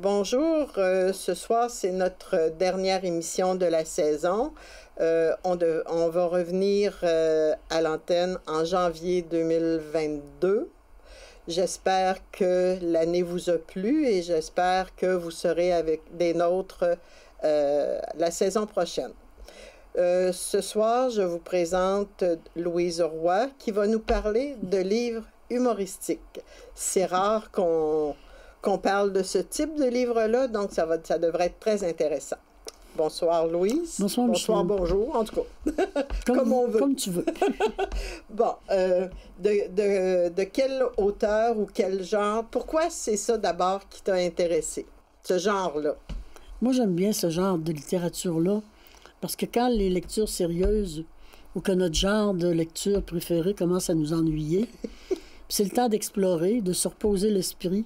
Bonjour, ce soir c'est notre dernière émission de la saison. On va revenir à l'antenne en janvier 2022. J'espère que l'année vous a plu et j'espère que vous serez avec des nôtres la saison prochaine. Ce soir, je vous présente Louise Roy qui va nous parler de livres humoristiques. C'est rare qu'on parle de ce type de livre-là, donc ça devrait être très intéressant. Bonsoir, Louise. Bonsoir, Bonsoir, bonjour, en tout cas. Comme on veut. Comme tu veux. Bon, de quel auteur ou quel genre, pourquoi c'est ça d'abord qui t'a intéressé, ce genre-là? Moi, j'aime bien ce genre de littérature-là, parce que quand les lectures sérieuses ou que notre genre de lecture préféré commence à nous ennuyer, c'est le temps d'explorer, de se reposer l'esprit,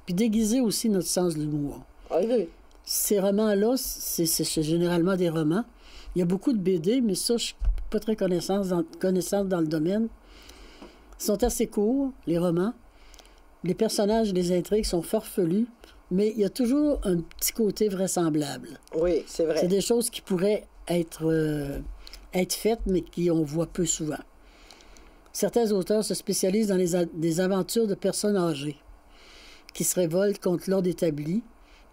puis déguiser aussi notre sens de l'humour. Oui. Ces romans-là, c'est généralement des romans. Il y a beaucoup de BD, mais ça, je ne suis pas très connaissante dans le domaine. Ils sont assez courts, les romans. Les personnages et les intrigues sont farfelus, mais il y a toujours un petit côté vraisemblable. Oui, c'est vrai. C'est des choses qui pourraient être faites, mais qu'on voit peu souvent. Certains auteurs se spécialisent dans des aventures de personnes âgées qui se révoltent contre l'ordre établi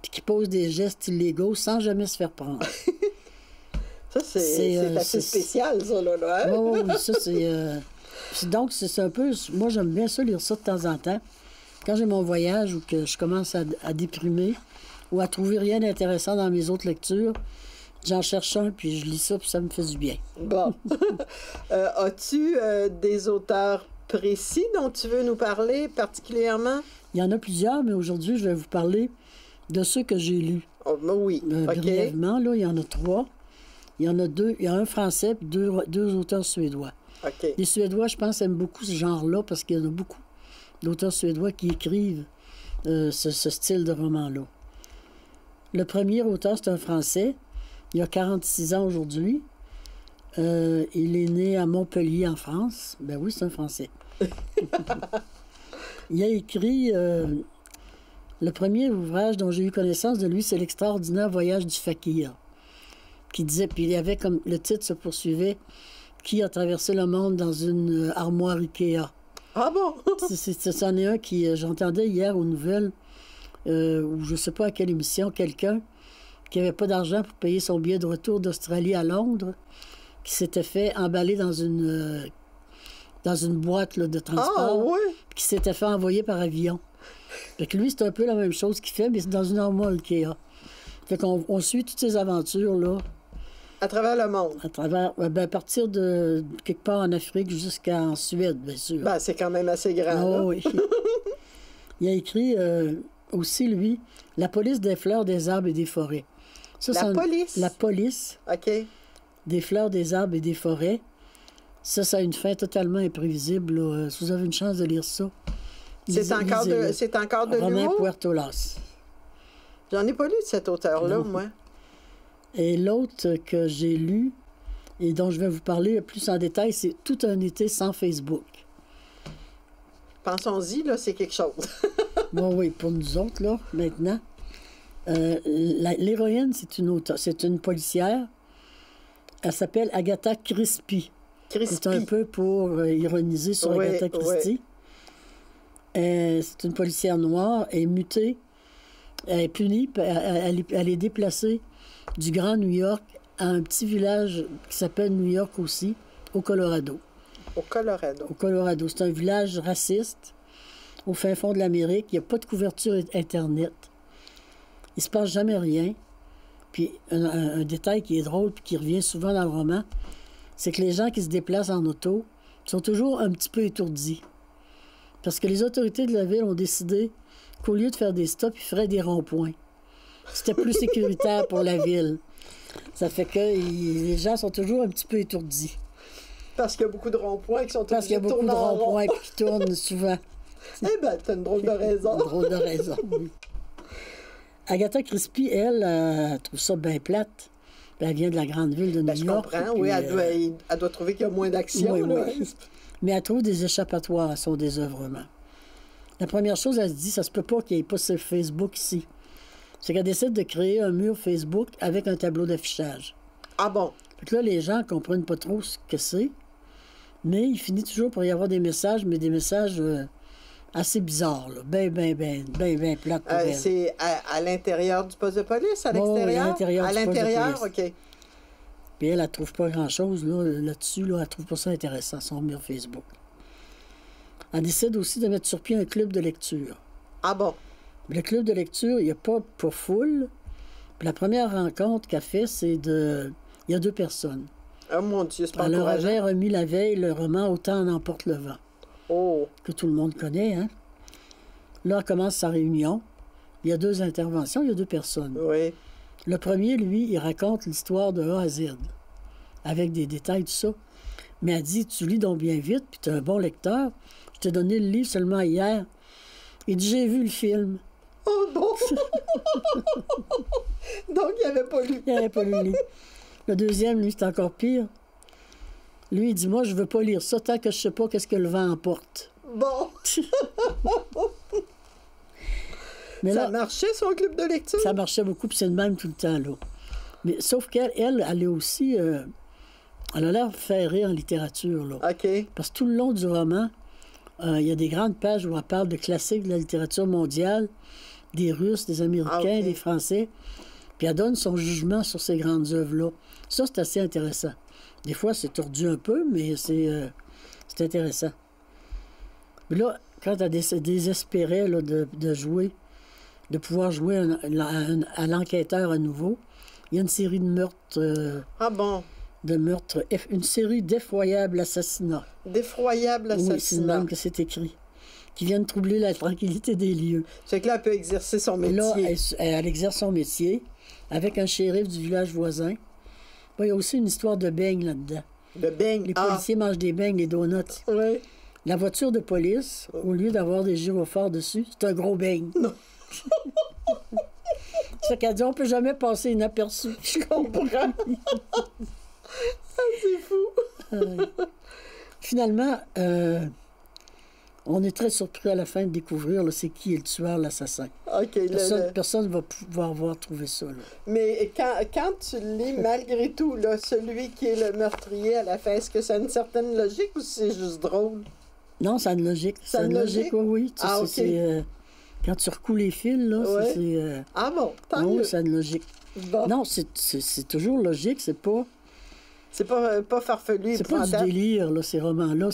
puis qui posent des gestes illégaux sans jamais se faire prendre. Ça, c'est assez spécial, ça, là. Hein? Oui, ça, c'est... donc, c'est un peu... Moi, j'aime bien ça, lire ça de temps en temps. Quand j'ai mon voyage ou que je commence à déprimer ou à trouver rien d'intéressant dans mes autres lectures, j'en cherche un, puis je lis ça, puis ça me fait du bien. Bon. As-tu des auteurs précis dont tu veux nous parler particulièrement? Il y en a plusieurs, mais aujourd'hui, je vais vous parler de ceux que j'ai lus. Oh, oui, OK. Brièvement, là, il y en a 3. Il y en a 2. Il y a un français et deux auteurs suédois. OK. Les Suédois, je pense, aiment beaucoup ce genre-là parce qu'il y en a beaucoup d'auteurs suédois qui écrivent ce style de roman-là. Le premier auteur, c'est un Français. Il a 46 ans aujourd'hui. Il est né à Montpellier, en France. Ben oui, c'est un Français. Il a écrit... le premier ouvrage dont j'ai eu connaissance de lui, c'est L'extraordinaire voyage du fakir. Qui disait... Puis il y avait comme... Le titre se poursuivait « Qui a traversé le monde dans une armoire Ikea ». Ah bon? C'en est un qui... J'entendais hier aux nouvelles, ou je ne sais pas à quelle émission, quelqu'un qui n'avait pas d'argent pour payer son billet de retour d'Australie à Londres, qui s'était fait emballer dans une boîte là, de transport, qui s'était fait envoyer par avion. Fait que lui, c'est un peu la même chose qu'il fait, mais c'est dans une armoire Ikea. Fait qu'on suit toutes ces aventures-là. À travers le monde? À partir de quelque part en Afrique jusqu'en Suède, bien sûr. Ben, c'est quand même assez grand, là. Oui. Il a écrit aussi, lui, « La police des fleurs, des arbres et des forêts ». Police? La police. OK. Des fleurs, des arbres et des forêts. Ça a une fin totalement imprévisible. Là. Si vous avez une chance de lire ça, c'est encore de Romain l'humour? Puertolas. J'en ai pas lu de cet auteur-là, moi. Et l'autre que j'ai lu, et dont je vais vous parler plus en détail, c'est « Tout un été sans Facebook ». Pensons-y, là, c'est quelque chose. Oui, pour nous autres, là, maintenant. L'héroïne, c'est une policière. Elle s'appelle Agatha Christie. C'est un peu pour ironiser sur Agatha Christie. C'est une policière noire. Elle est mutée. Elle est punie. Elle est déplacée du Grand New York à un petit village qui s'appelle New York aussi, au Colorado. Au Colorado. Au Colorado. C'est un village raciste au fin fond de l'Amérique. Il n'y a pas de couverture Internet. Il ne se passe jamais rien. Puis un détail qui est drôle et qui revient souvent dans le roman, c'est que les gens qui se déplacent en auto sont toujours un petit peu étourdis. Parce que les autorités de la ville ont décidé qu'au lieu de faire des stops, ils feraient des ronds-points. C'était plus sécuritaire pour la ville. Ça fait que les gens sont toujours un petit peu étourdis. Parce qu'il y a beaucoup de ronds-points qui sont Parce qu'il y a beaucoup de ronds-points qui tournent souvent. Eh bien, t'as une drôle de raison. Une drôle de raison, oui. Agatha Christie, elle trouve ça bien plate. Elle vient de la grande ville de New York. Je comprends, oui, elle doit trouver qu'il y a moins d'action. Oui. Mais elle trouve des échappatoires à son désœuvrement. La première chose, elle se dit, ça se peut pas qu'il n'y ait pas ce Facebook ici. c'est qu'elle décide de créer un mur Facebook avec un tableau d'affichage. Ah bon? Fait que là, les gens ne comprennent pas trop ce que c'est, mais il finit toujours par y avoir des messages, mais des messages assez bizarres, là. Ben plates pour elle. C'est à l'intérieur du poste de police, à Bon, l'extérieur? à l'intérieur du poste de l'intérieur, police. OK. Puis elle ne trouve pas grand-chose là-dessus. Là, elle trouve pas ça intéressant, son mur Facebook. Elle décide aussi de mettre sur pied un club de lecture. Ah bon? Le club de lecture, il n'y a pas foule. Puis la première rencontre qu'elle fait, c'est de... Il y a 2 personnes. Oh mon Dieu, c'est pas Elle leur encourageant. avait remis la veille le roman Autant en emporte le vent, Oh, que tout le monde connaît, hein? Là, elle commence sa réunion. Il y a 2 interventions, il y a 2 personnes. oui. Le premier, lui, il raconte l'histoire de A à Z, avec des détails, tout ça. Mais elle dit, tu lis donc bien vite, puis tu es un bon lecteur. Je t'ai donné le livre seulement hier. Il dit, j'ai vu le film. Oh non! Donc, il n'avait pas lu. Il n'avait pas lu le livre. Le deuxième, lui, c'est encore pire. Lui, il dit, moi, je veux pas lire ça tant que je sais pas qu'est-ce que le vent emporte. Bon, Mais ça là, marchait, son club de lecture? ça marchait beaucoup, puis c'est le même tout le temps, là. Mais sauf qu'elle, elle est aussi... elle a l'air ferrée en littérature, là. OK. Parce que tout le long du roman, il y a des grandes pages où elle parle de classiques de la littérature mondiale, des Russes, des Américains, OK. des Français. Puis elle donne son jugement sur ces grandes œuvres-là. Ça, c'est assez intéressant. Des fois, c'est tordu un peu, mais c'est intéressant. Mais là, quand elle désespérait là, de jouer, de pouvoir jouer à l'enquêteur à nouveau, il y a une série de meurtres... Ah bon? une série d'effroyables assassinats. D'effroyable Oui, c'est le assassinat. même que c'est écrit. Qui viennent troubler la tranquillité des lieux. C'est que là, elle peut exercer son Et là, métier. elle exerce son métier avec un shérif du village voisin. Bon, il y a aussi une histoire de beignes là-dedans. De beigne. Les policiers mangent des beignes, des donuts. Oui. La voiture de police, au lieu d'avoir des gyrophares dessus, c'est un gros beigne. Non. Ça fait qu'elle dit, on peut jamais passer inaperçu. Je comprends. C'est fou. Finalement, on est très surpris à la fin de découvrir là, c'est qui est le tueur, l'assassin. OK. Personne va pouvoir avoir trouvé ça. Là. Mais quand tu lis, malgré tout, là, celui qui est le meurtrier à la fin, est-ce que ça a une certaine logique ou c'est juste drôle? Non, ça a une logique. Ça a une logique? Oui. Tu Ah, sais, OK. quand tu recoules les fils, là, Ouais. c'est... Ah bon, tant oui, mieux. ça a une logique. Bon. Non, c'est toujours logique, c'est pas farfelu. du épouvantable. délire, là, ces romans-là,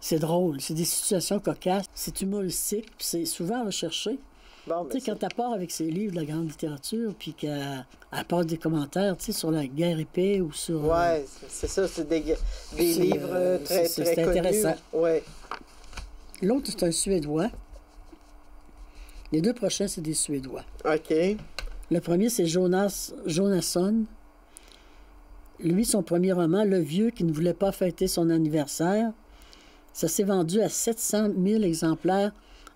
c'est drôle, c'est des situations cocasses, c'est humoristique, puis c'est souvent recherché. Bon, Tu sais, quand elle part avec ses livres de la grande littérature, puis qu'elle passe des commentaires, tu sais, sur la guerre épée ou sur... ouais, c'est ça, c'est des livres très c'est connus. intéressant. Ouais. L'autre, c'est un Suédois. Les 2 prochains, c'est des Suédois. OK. Le premier, c'est Jonasson. Lui, son premier roman, Le vieux qui ne voulait pas fêter son anniversaire, ça s'est vendu à 700 000 exemplaires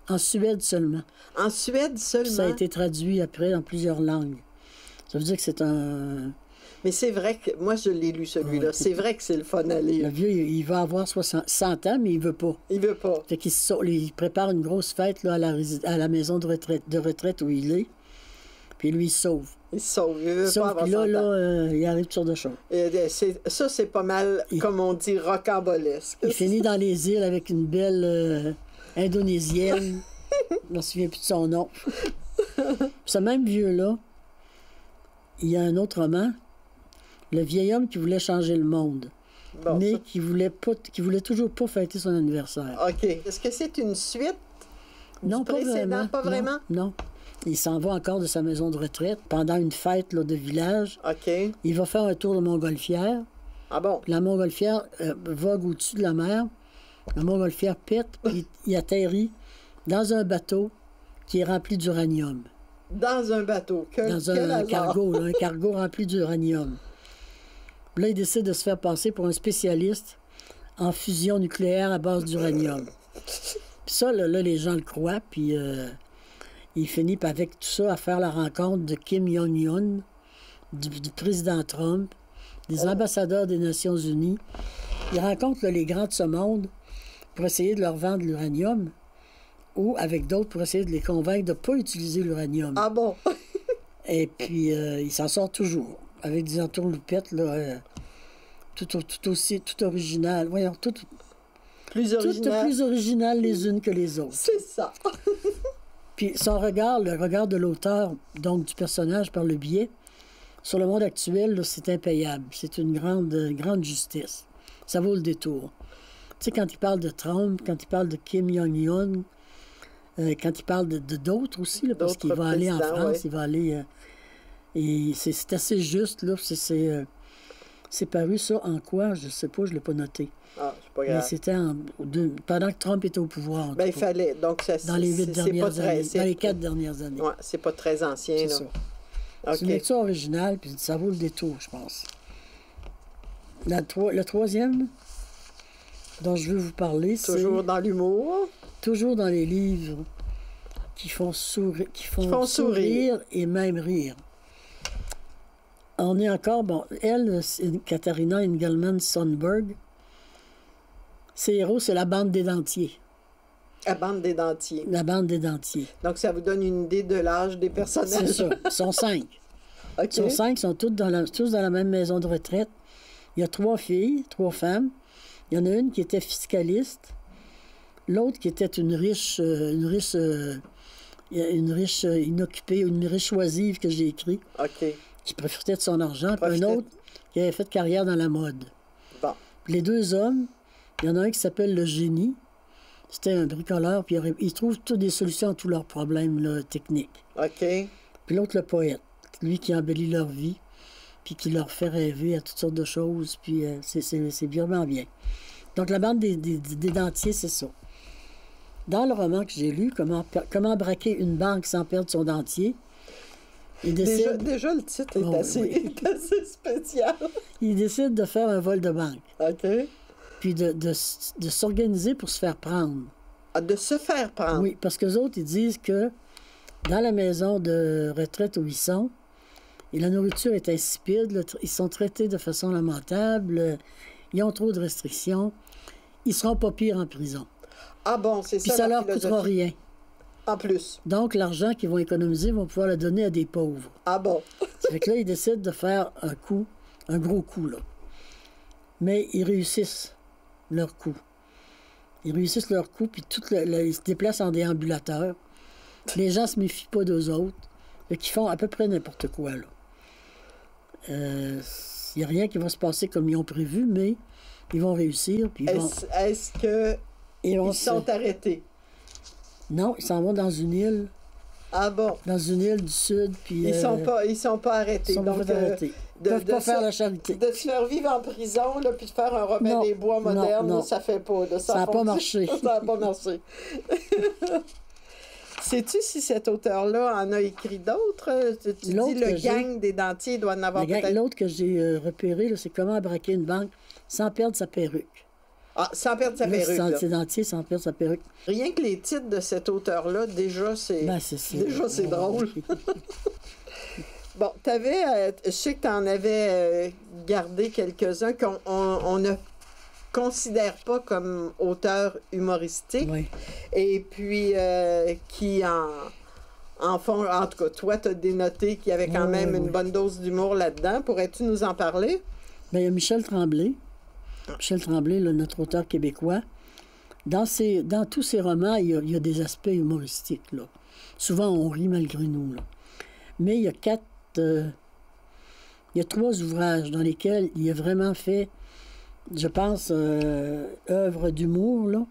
en Suède seulement. En Suède Puis seulement. ça a été traduit après en plusieurs langues. Ça veut dire que c'est un... Mais c'est vrai que moi, je l'ai lu, celui-là. Ouais. C'est vrai que c'est le fun à Le lire. vieux, il va avoir 100 ans, mais il veut pas. Il veut pas. Fait qu'il il prépare une grosse fête là, à la maison de retraite où il est. Puis lui, il se sauve. Il se sauve. Il veut pas Sauf avoir que là, 100 ans. il arrive toutes sortes de choses. Ça, c'est pas mal, comme on dit, rocambolesque. Il finit dans les îles avec une belle Indonésienne. Je me souviens plus de son nom. Puis ce même vieux-là, il y a un autre roman, Le vieil homme qui voulait changer le monde, Bon, mais ça- qui voulait toujours pas fêter son anniversaire. OK. Est-ce que c'est une suite? Non, pas précédent, vraiment. pas vraiment? Non. Il s'en va encore de sa maison de retraite pendant une fête là, de village. OK. Il va faire un tour de montgolfière. Ah bon? La montgolfière vogue au-dessus de la mer. La montgolfière pète, puis il atterrit dans un bateau qui est rempli d'uranium. Dans un bateau. Dans Quel un hasard. cargo, là, un cargo rempli d'uranium. Là, il décide de se faire passer pour un spécialiste en fusion nucléaire à base d'uranium. Puis ça, là, les gens le croient, puis il finit avec tout ça à faire la rencontre de Kim Jong-un, du président Trump, des ambassadeurs des Nations Unies. Il rencontre là, les grands de ce monde pour essayer de leur vendre l'uranium. ou avec d'autres pour essayer de les convaincre de ne pas utiliser l'uranium. Ah bon? Et puis, il s'en sort toujours, avec des entourloupettes, là, tout original. Voyons, toutes Plus original. plus originales les unes que les autres. C'est ça. Puis son regard, le regard de l'auteur, donc du personnage par le biais, sur le monde actuel, là, c'est impayable. C'est une grande justice. Ça vaut le détour. Tu sais, quand il parle de Trump, quand il parle de Kim Jong-un, quand il parle de d'autres aussi, là, parce qu'il va aller en France, ouais. Il va aller... et c'est assez juste, là. C'est paru ça en quoi? Je ne sais pas, je ne l'ai pas noté. Ah, c'est pas grave. Mais c'était pendant que Trump était au pouvoir. Ben, il fallait. Donc, ça, dans les 8 dernières années. Dans les 4 dernières années. Oui, c'est pas très ancien. C'est là. ça. Okay. C'est une lecture originale, puis ça vaut le détour, je pense. Le troisième dont je veux vous parler, c'est... Toujours dans l'humour. Toujours dans les livres qui font sourire et même rire. On est encore... Bon, elle, c'est Katharina Engelmann-Sundberg. Ses héros, c'est la bande des dentiers. La bande des dentiers. La bande des dentiers. Donc, ça vous donne une idée de l'âge des personnages. C'est ça. Ils sont 5. Okay. Ils sont 5, ils sont tous dans la même maison de retraite. Il y a 3 filles, 3 femmes. Il y en a une qui était fiscaliste. L'autre qui était une riche inoccupée, une riche oisive que j'ai écrit. OK. Qui profitait de son argent. Puis un autre qui avait fait carrière dans la mode. Bon. Puis les 2 hommes, il y en a un qui s'appelle le génie. C'était un bricoleur, puis il trouve toutes des solutions à tous leurs problèmes là, techniques. OK. Puis l'autre, le poète, lui qui embellit leur vie, puis qui leur fait rêver à toutes sortes de choses, puis c'est vraiment bien. Donc, la bande des dentiers, c'est ça. Dans le roman que j'ai lu, Comment braquer une banque sans perdre son dentier, il décide... Déjà, le titre est assez spécial. Il décide de faire un vol de banque. OK. Puis de s'organiser pour se faire prendre. Ah, de se faire prendre? Oui, parce qu'eux autres, ils disent que dans la maison de retraite où ils sont, et la nourriture est insipide, ils sont traités de façon lamentable, ils ont trop de restrictions, ils seront pas pires en prison. Ah bon, c'est ça. Puis ça leur coûtera rien. En plus. Donc, l'argent qu'ils vont économiser, ils vont pouvoir le donner à des pauvres. Ah bon? Ça fait que là, ils décident de faire un gros coup, là. Mais ils réussissent leur coup. Ils réussissent leur coup, puis ils se déplacent en déambulateurs. Les gens se méfient pas d'eux autres. Fait qu'ils font à peu près n'importe quoi, là. Il n'y a rien qui va se passer comme ils ont prévu, mais ils vont réussir. Puis est-ce qu'ils sont arrêtés? Non, ils s'en vont dans une île. Ah bon? Dans une île du sud. Puis, ils sont pas arrêtés. Ils sont pas arrêtés. Ils ne peuvent pas faire la charité. De se faire vivre en prison, là, puis de faire un Robin des Bois moderne, non. Ça fait pas. Ça n'a pas marché. Ça n'a pas marché. Sais-tu si cet auteur-là en a écrit d'autres? Tu dis le gang des dentiers doit en avoir peut-être... L'autre que j'ai repéré, c'est Comment braquer une banque sans perdre sa perruque. Ah, sans perdre sa perruque. Ses dentiers sans perdre sa perruque. Rien que les titres de cet auteur-là, déjà, c'est drôle. Bon, je sais que tu en avais gardé quelques-uns qu'on ne considère pas comme auteurs humoristiques. Oui. Et puis, qui en font... En tout cas, toi, tu as dénoté qu'il y avait quand même une bonne dose d'humour là-dedans. Pourrais-tu nous en parler? Bien, il y a Michel Tremblay. Michel Tremblay, là, notre auteur québécois. Dans tous ses romans, il y a des aspects humoristiques, là. Souvent, on rit malgré nous, là. Mais il y a 3 ouvrages dans lesquels il a vraiment fait, je pense, œuvre d'humour, là,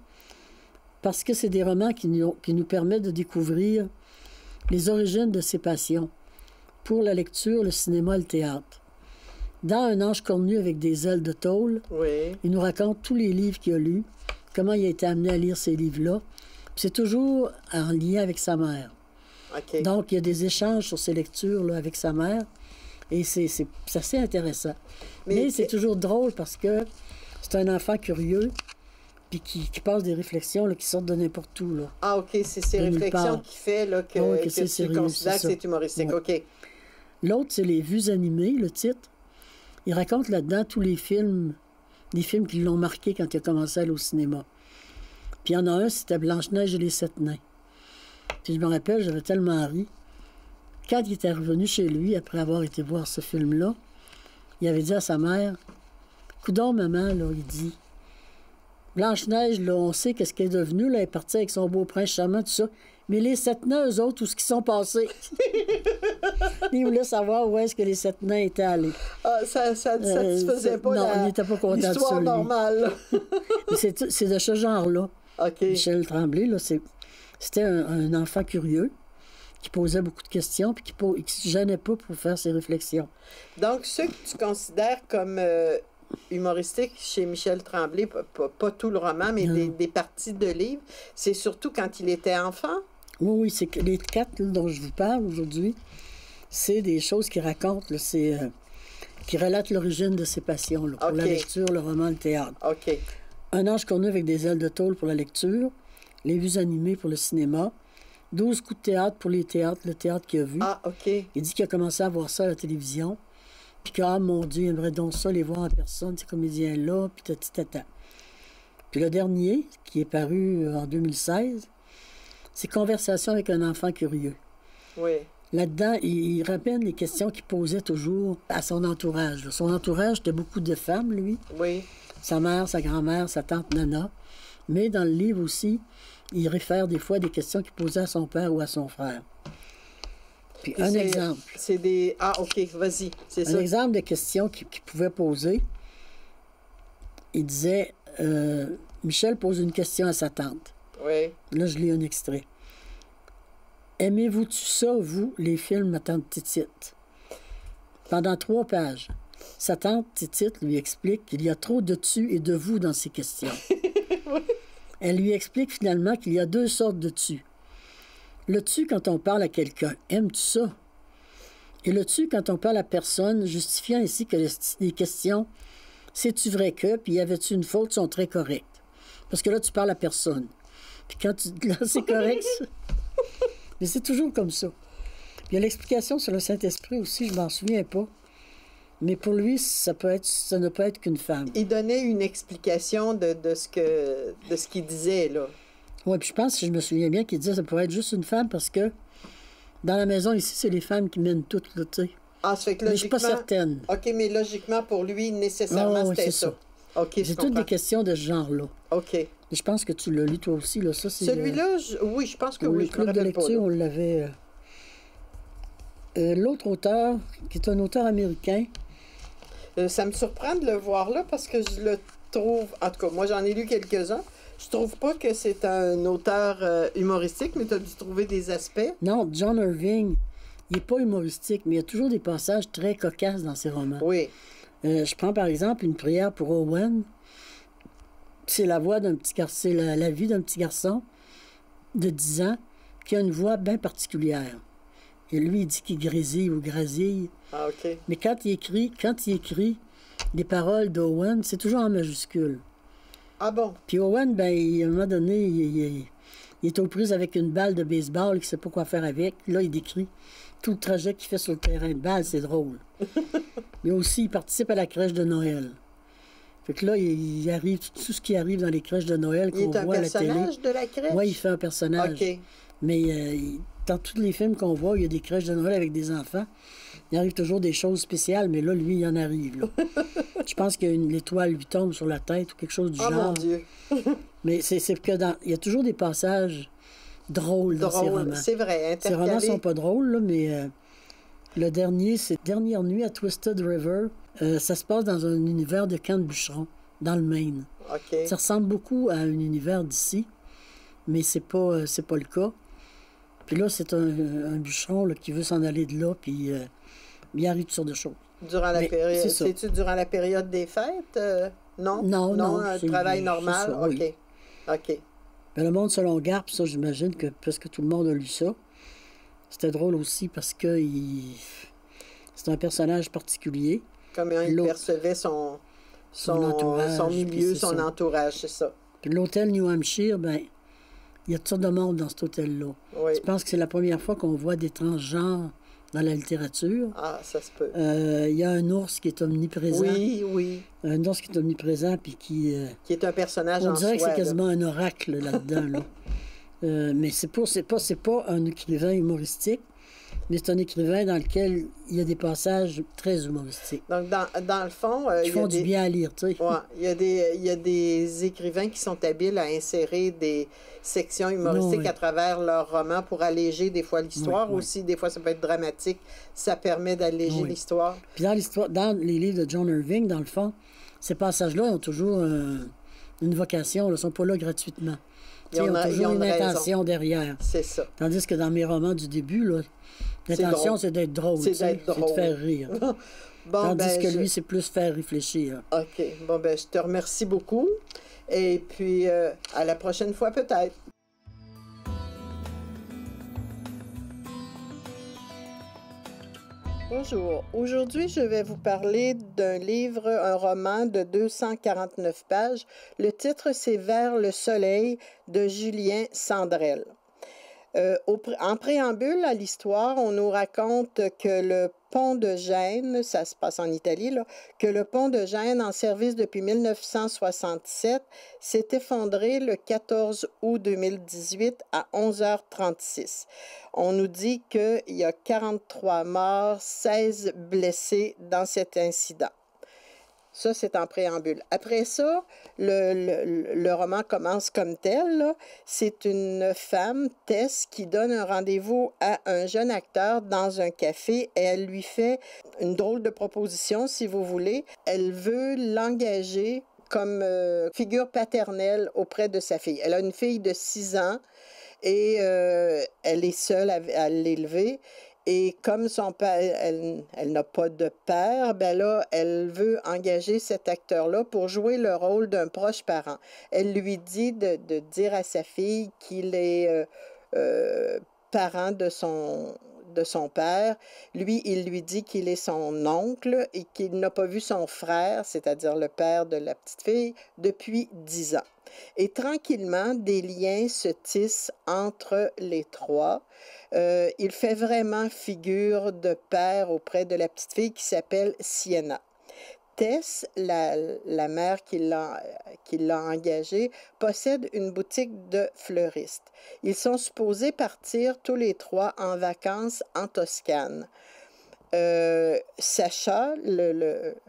parce que c'est des romans qui nous permettent de découvrir les origines de ses passions pour la lecture, le cinéma et le théâtre. Dans Un ange cornu avec des ailes de tôle, il nous raconte tous les livres qu'il a lus, comment il a été amené à lire ces livres-là. Puis c'est toujours en lien avec sa mère. Okay. Donc, il y a des échanges sur ces lectures là, avec sa mère, et c'est assez intéressant. Mais c'est toujours drôle parce que c'est un enfant curieux, puis qui passe des réflexions là, qui sortent de n'importe où. Là. Ah, OK, c'est ces réflexions qu'il fait là, que tu sérieux, considères que c'est humoristique. Ouais. OK. L'autre, c'est Les Vues animées, le titre. Il raconte là-dedans tous les films qui l'ont marqué quand il a commencé à aller au cinéma. Puis il y en a un, c'était Blanche-Neige et les 7 nains. Puis je me rappelle, j'avais tellement ri. Quand il était revenu chez lui, après avoir été voir ce film-là, il avait dit à sa mère, « Coudonc, maman, là, il dit, Blanche-Neige, là, on sait qu'est-ce qu'elle est devenue, là, elle est partie avec son beau prince charmant, tout ça. Mais les 7 nains, eux autres, où est-ce qu'ils sont passés? » Il voulait savoir où est-ce que les 7 nains étaient allés. Ah, ça ne satisfaisait pas non, il n'était pas content de ça, l'histoire lui. normale. C'est de ce genre-là. OK. Michel Tremblay, là, c'était un enfant curieux qui posait beaucoup de questions puis qui ne se gênait pas pour faire ses réflexions. Donc, ceux que tu considères comme humoristiques chez Michel Tremblay, pas tout le roman, mais des parties de livres, c'est surtout quand il était enfant? Oui, c'est que les 4 là, dont je vous parle aujourd'hui, c'est des choses qui racontent, là, qui relatent l'origine de ses passions, là, pour la lecture, le roman, le théâtre. OK. Un ange cornu avec des ailes de tôle pour la lecture, les vues animées pour le cinéma, 12 coups de théâtre pour les théâtres, le théâtre qu'il a vu. Ah, OK. Il dit qu'il a commencé à voir ça à la télévision, puis que, ah, mon Dieu, il aimerait donc ça, les voir en personne, ces comédiens-là, puis tata. Puis le dernier, qui est paru en 2016, c'est Conversation avec un enfant curieux. Oui. Là-dedans, il ramène les questions qu'il posait toujours à son entourage. Son entourage, c'était beaucoup de femmes, lui. Oui. Sa mère, sa grand-mère, sa tante Nana. Mais dans le livre aussi, il réfère des fois des questions qu'il posait à son père ou à son frère. Puis un exemple. C'est des... Ah, OK, vas-y, c'est ça. Un exemple de questions qu'il pouvait poser. Il disait, Michel pose une question à sa tante. Oui. Là, je lis un extrait. Aimez-vous ça, vous, les films à tante Titite? Pendant 3 pages, sa tante Titite lui explique qu'il y a trop de tu et de vous dans ces questions. Elle lui explique finalement qu'il y a 2 sortes de tu. Le tu quand on parle à quelqu'un, aimes-tu ça? Et le tu quand on parle à personne, justifiant ainsi que les questions, sais-tu vrai que, puis y avait-tu une faute, sont très correctes. Parce que là, tu parles à personne. Puis quand tu... Là, c'est correct, ça. Mais c'est toujours comme ça. Puis il y a l'explication sur le Saint-Esprit aussi, je m'en souviens pas. Mais pour lui, ça ne peut être qu'une femme. Il donnait une explication de ce qu'il disait, là. Oui, puis je pense, si je me souviens bien, qu'il disait que ça pourrait être juste une femme parce que dans la maison ici, c'est les femmes qui mènent tout, là, tu sais. Ah, ça fait que logiquement... Mais je suis pas certaine. OK, mais logiquement, pour lui, nécessairement, oui, c'était ça. OK, c'est toutes des questions de ce genre-là. OK. Et je pense que tu l'as lu toi aussi, là. Ça, c'est, celui-là, oui, je pense que oui. Le club de lecture, on l'avait... l'autre auteur, qui est un auteur américain... ça me surprend de le voir là parce que je le trouve... En tout cas, moi, j'en ai lu quelques-uns. Je trouve pas que c'est un auteur humoristique, mais tu as dû trouver des aspects. Non, John Irving, il n'est pas humoristique, mais il y a toujours des passages très cocasses dans ses romans. Oui. Je prends par exemple Une prière pour Owen. C'est la voix d'un petit garçon, c'est la vie d'un petit garçon de 10 ans qui a une voix bien particulière. Et lui, il dit qu'il grésille ou grésille. Ah, OK. Mais quand il écrit les paroles d'Owen, c'est toujours en majuscule. Ah bon? Puis Owen, ben, à un moment donné, il est aux prises avec une balle de baseball, il ne sait pas quoi faire avec. Là, il décrit tout le trajet qu'il fait sur le terrain de balle, c'est drôle. Mais aussi, il participe à la crèche de Noël. Fait que là, il arrive, tout ce qui arrive dans les crèches de Noël qu'on voit à la télé. Il est un personnage de la crèche? Oui, il fait un personnage. OK. Mais dans tous les films qu'on voit, il y a des crèches de Noël avec des enfants. Il arrive toujours des choses spéciales, mais là, lui, il en arrive. Là. Je pense que l'étoile lui tombe sur la tête ou quelque chose du genre. Oh mon Dieu! Mais c'est que il y a toujours des passages drôles dans ces romans. C'est vrai, intercalés. Ces romans sont pas drôles, là, mais le dernier, c'est Dernière nuit à Twisted River. Ça se passe dans un univers de camp de bûcherons, dans le Maine. OK. Ça ressemble beaucoup à un univers d'ici, mais c'est pas le cas. Puis là, c'est un bûcheron là, qui veut s'en aller de là, puis il arrive toutes sortes de choses. Durant la période... C'est-tu durant la période des fêtes? Non? Non. Un travail normal? Ça, oui. OK. Ben, Le Monde selon Garp, ça, j'imagine que presque tout le monde a lu ça. C'était drôle aussi parce que c'est un personnage particulier. Comment il percevait son milieu, son entourage, c'est ça. Puis l'hôtel New Hampshire, ben il y a toutes sortes de monde dans cet hôtel-là. Oui. Je pense que c'est la première fois qu'on voit des transgenres dans la littérature. Ah, ça se peut. Il y a un ours qui est omniprésent. Oui. Un ours qui est omniprésent, puis qui est un personnage en soi. On dirait que c'est quasiment un oracle là-dedans. Là. Mais c'est pas un écrivain humoristique, mais c'est un écrivain dans lequel il y a des passages très humoristiques. Donc, dans le fond... Qui font du bien à lire, tu sais. Ouais, il y a des écrivains qui sont habiles à insérer des sections humoristiques à travers leurs romans pour alléger des fois l'histoire. Aussi, des fois, ça peut être dramatique. Ça permet d'alléger l'histoire. Puis dans les livres de John Irving, dans le fond, ces passages-là ont toujours une vocation. Ils ne sont pas là gratuitement. Ils ont toujours une intention derrière. C'est ça. Tandis que dans mes romans du début, l'intention, c'est d'être drôle. C'est de faire rire. Tandis que lui, c'est plus faire réfléchir. OK. Bon, ben, je te remercie beaucoup. Et puis, à la prochaine fois, peut-être. Bonjour. Aujourd'hui, je vais vous parler d'un livre, un roman de 249 pages. Le titre, c'est Vers le soleil de Julien Sandrel. En préambule à l'histoire, on nous raconte que le pont de Gênes, ça se passe en Italie, là, que le pont de Gênes, en service depuis 1967, s'est effondré le 14 août 2018 à 11h36. On nous dit qu'il y a 43 morts, 16 blessés dans cet incident. Ça, c'est en préambule. Après ça, le roman commence comme tel. C'est une femme, Tess, qui donne un rendez-vous à un jeune acteur dans un café et elle lui fait une drôle de proposition, si vous voulez. Elle veut l'engager comme figure paternelle auprès de sa fille. Elle a une fille de 6 ans et elle est seule à l'élever. Et comme son père, elle n'a pas de père, ben là, elle veut engager cet acteur-là pour jouer le rôle d'un proche parent. Elle lui dit de dire à sa fille qu'il est parent de son père. Lui, il lui dit qu'il est son oncle et qu'il n'a pas vu son frère, c'est-à-dire le père de la petite fille, depuis 10 ans. Et tranquillement, des liens se tissent entre les trois. Il fait vraiment figure de père auprès de la petite fille qui s'appelle Sienna. Tess, la mère qui l'a engagée, possède une boutique de fleuriste. Ils sont supposés partir tous les trois en vacances en Toscane. Sacha,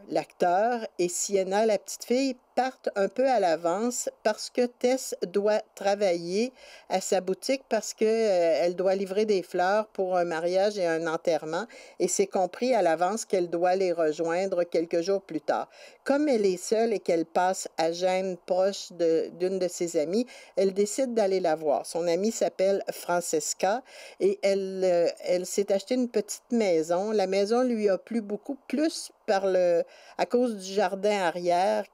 l'acteur, et Sienna, la petite fille, partent un peu à l'avance parce que Tess doit travailler à sa boutique parce qu'elle doit livrer des fleurs pour un mariage et un enterrement et c'est compris à l'avance qu'elle doit les rejoindre quelques jours plus tard. Comme elle est seule et qu'elle passe à Gênes proche d'une de ses amies, elle décide d'aller la voir. Son amie s'appelle Francesca et elle s'est acheté une petite maison. La maison lui a plu beaucoup, plus à cause du jardin arrière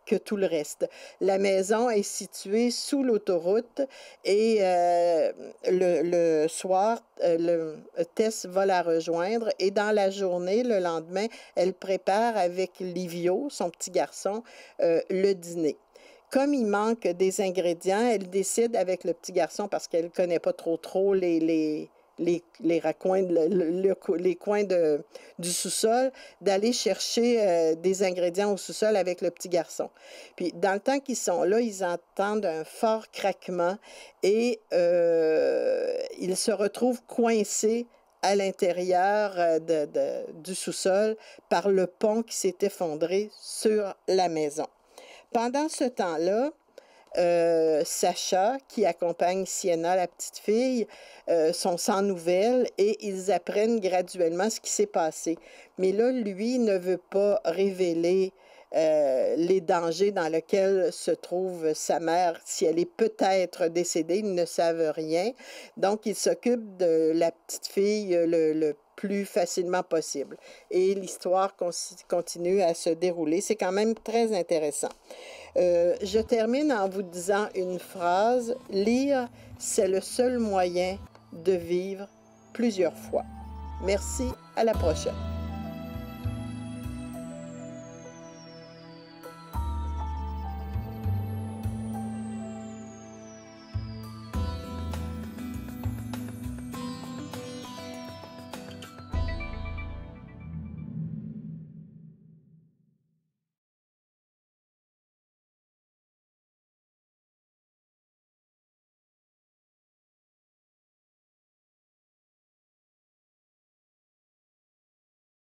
que tout le reste. La maison est située sous l'autoroute et le soir, Tess va la rejoindre et dans la journée, le lendemain, elle prépare avec Livio, son petit garçon, le dîner. Comme il manque des ingrédients, elle décide avec le petit garçon, parce qu'elle ne connaît pas trop les raccoins, les coins du sous-sol, d'aller chercher des ingrédients au sous-sol avec le petit garçon. Puis, dans le temps qu'ils sont là, ils entendent un fort craquement et ils se retrouvent coincés à l'intérieur du sous-sol par le pont qui s'est effondré sur la maison. Pendant ce temps-là, Sacha, qui accompagne Sienna, la petite fille, sont sans nouvelles et ils apprennent graduellement ce qui s'est passé. Mais là, lui ne veut pas révéler les dangers dans lesquels se trouve sa mère. Si elle est peut-être décédée, ils ne savent rien. Donc, il s'occupe de la petite fille le plus facilement possible. Et l'histoire continue à se dérouler. C'est quand même très intéressant. Je termine en vous disant une phrase. Lire, c'est le seul moyen de vivre plusieurs fois. Merci, à la prochaine.